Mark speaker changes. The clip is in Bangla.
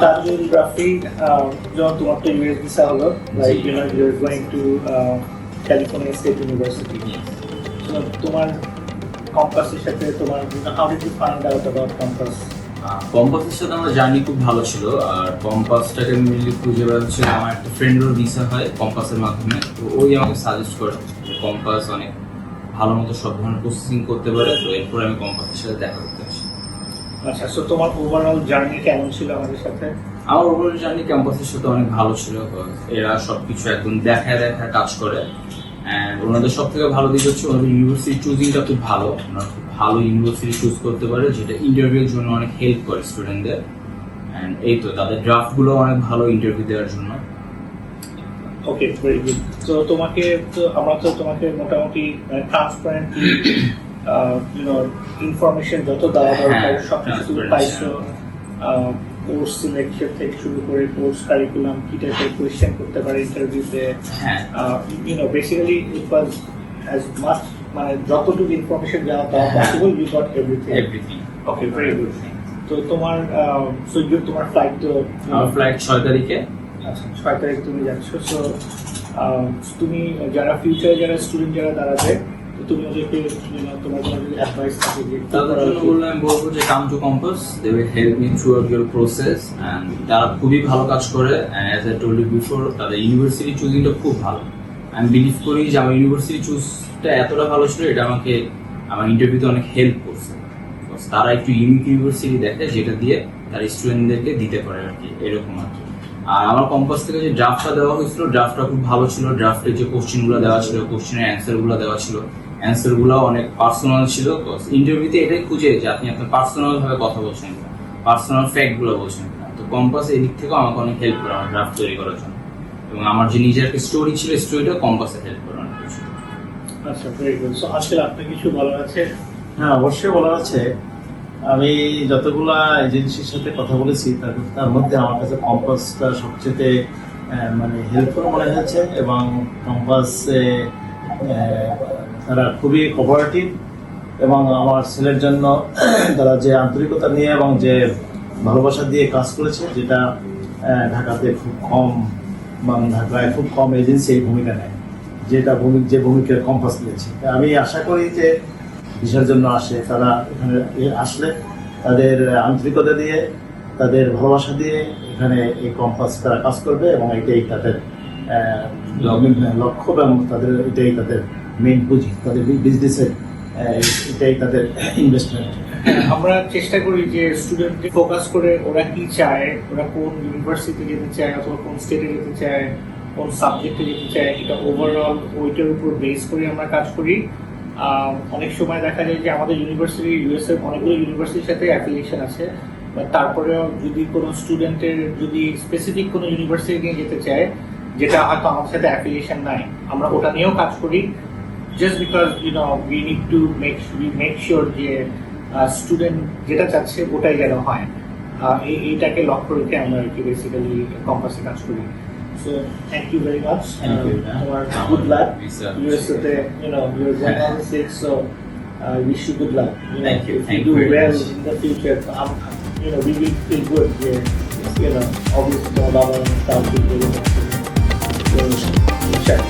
Speaker 1: Tanjul Rafi, তোমার তো ইউএস ভিসা হলো, like you know you're going to California State University. So তোমার কম্পাসের সাথে তোমার how did you find out about Compass?
Speaker 2: কম্পাসের সাথে আমার জার্নি খুব ভালো ছিল, আর কম্পাসটাকে মেনলি খুঁজে বেড়াচ্ছিল আমার একটা ফ্রেন্ডের ভিসা হয় কম্পাসের মাধ্যমে, তো ওই আমাকে সাজেস্ট করে কম্পাস অনেক ভালো মতো সব ধরনের প্রসেসিং করতে পারে, তো এরপর আমি কম্পাসের সাথে দেখা করতে আসি।
Speaker 1: আচ্ছা, সো তোমার ওভারঅল জার্নি কেমন ছিল আমাদের সাথে?
Speaker 2: আমার ওভারঅল জার্নি ক্যাম্পাসের সাথে অনেক ভালো ছিল, এরা সবকিছু একদম দেখায় কাজ করে, অ্যান্ড ওনাদের সব থেকে ভালো দিক হচ্ছে ওনাদের ইউনিভার্সিটি চুজিংটা খুব ভালো, ওনারা খুব ভালো ইউনিভার্সিটি চুজ করতে পারে, যেটা ইন্টারভিউর জন্য অনেক হেল্প করে স্টুডেন্টদের, অ্যান্ড এই তো তাদের ড্রাফটগুলো অনেক ভালো ইন্টারভিউ দেওয়ার জন্য।
Speaker 1: ওকে, ভেরি গুড। তো তোমাকে তো আমরা তো তোমাকে মোটামুটি ট্রান্সপারেন্টলি ইনফরমেশন যত দেওয়া দরকার সব কিছু পাইছো, কোর্স সিলেকশন থেকে শুরু করে কোর্স কারিকুলাম কি টাইপের কোয়েশ্চেন করতে পারে ইন্টারভিউতে, basically it was as much, মানে যতটুকু ইনফরমেশন দেওয়া possible you got everything. Okay, very good. তো তোমার তোমার ফ্লাইট তো
Speaker 2: ফ্লাইট 6 তারিখে।
Speaker 1: আচ্ছা, 6 তারিখ তুমি যাচ্ছ। সো তুমি যারা ফিউচারে যারা স্টুডেন্ট যারা দাঁড়াবে, তো তুমি ওদেরকে তোমার কোনো যদি অ্যাডভাইস থাকে যে
Speaker 2: তাদের জন্য বললে আমি বলবো যে come to compass, they will help me throughout your process, and তারা খুবই ভালো কাজ করে, and as I told you before তাদের ইউনিভার্সিটি চুজিংটা খুব ভালো। আমি বিলিভ করি যে আমার ইউনিভার্সিটি চুজটা এতটা ভালো ছিল, এটা আমাকে আমার ইন্টারভিউতে অনেক হেল্প করছে। তারা একটু ইউনিক ইউনিভার্সিটি দেখে যেটা দিয়ে তার স্টুডেন্টদেরকে দিতে পারে আর কি, এরকম আর কি। আর আমার কম্পাস থেকে যে ড্রাফটটা দেওয়া হয়েছিল, ড্রাফটটা খুব ভালো ছিল। ড্রাফটে যে কোশ্চেনগুলো দেওয়া ছিল, কোশ্চেনের অ্যান্সারগুলো দেওয়া ছিল, অ্যান্সারগুলো অনেক পার্সোনাল ছিল। ইন্টারভিউতে এটাই খুঁজে যে আপনি আপনার পার্সোনাল ভাবে কথা বলছেন কিনা, পার্সোনাল ফ্যাক্টগুলো বলছেন কিনা। তো কম্পাস এই দিক থেকেও আমাকে অনেক হেল্প করে আমার ড্রাফট তৈরি করার জন্য, এবং আমার যে নিজের একটা স্টোরি ছিল, স্টোরিটাও কম্পাসে হেল্প করে অনেক কিছু।
Speaker 1: আচ্ছা, ভেরি গুড। সো আজকে আপনার কিছু বলার আছে?
Speaker 3: হ্যাঁ, অবশ্যই বলার আছে। আমি যতগুলা এজেন্সির সাথে কথা বলেছি তার মধ্যে আমার কাছে কম্পাসটা সবচেয়ে মানে হেল্পফুল মনে হয়েছে, এবং কম্পাসে তারা খুবই কোঅপারেটিভ, এবং আমার ছেলের জন্য তারা যে আন্তরিকতা নিয়ে এবং যে ভালোবাসা দিয়ে কাজ করেছে, যেটা ঢাকাতে খুব কম, এবং ঢাকায় খুব কম এজেন্সি এই ভূমিকা নেয়, যে ভূমিকা কম্পাস নিয়েছে। আমি আশা করি যে ভিসার জন্য আসে তারা এখানে আসলে তাদের আন্তরিকতা দিয়ে, তাদের ভালোবাসা দিয়ে এখানে এই কম্পাস তারা কাজ করবে, এবং এটাই তাদের লক্ষ্য, এবং এটাই তাদের মেইন পুঁজি, তাদের বিজনেসের এটাই তাদের ইনভেস্টমেন্ট।
Speaker 1: আমরা চেষ্টা করি যে স্টুডেন্টকে ফোকাস করে ওরা কি চায়, ওরা কোন ইউনিভার্সিটিতে যেতে চায়, অথবা কোন স্টেটে যেতে চায়, কোন সাবজেক্টে যেতে চায়, এটা ওভারঅল ওইটার উপর বেস করে আমরা কাজ করি। অনেক সময় দেখা যায় যে আমাদের ইউনিভার্সিটি ইউএসএ অনেকগুলো ইউনিভার্সিটির সাথে অ্যাফিলিয়েশন আছে, বাট তারপরেও যদি কোনো স্টুডেন্টের যদি স্পেসিফিক কোনো ইউনিভার্সিটি নিয়ে যেতে চায় যেটা হয়তো আমাদের সাথে অ্যাফিলিয়েশন নাই, আমরা ওটা নিয়েও কাজ করি, just because we need to make sure যে স্টুডেন্ট যেটা চাচ্ছে ওটাই যেন হয়। এইটাকে লক্ষ্য রেখে আমরা আর কি বেসিক্যালি কম্পাসে কাজ করি। So thank you very much. Good luck. USAতে, you're going on the six, so wish you good luck.
Speaker 2: Thank you.
Speaker 1: If you do well in the future, we will feel good. Obviously, the Baba and stuff will be. So, check.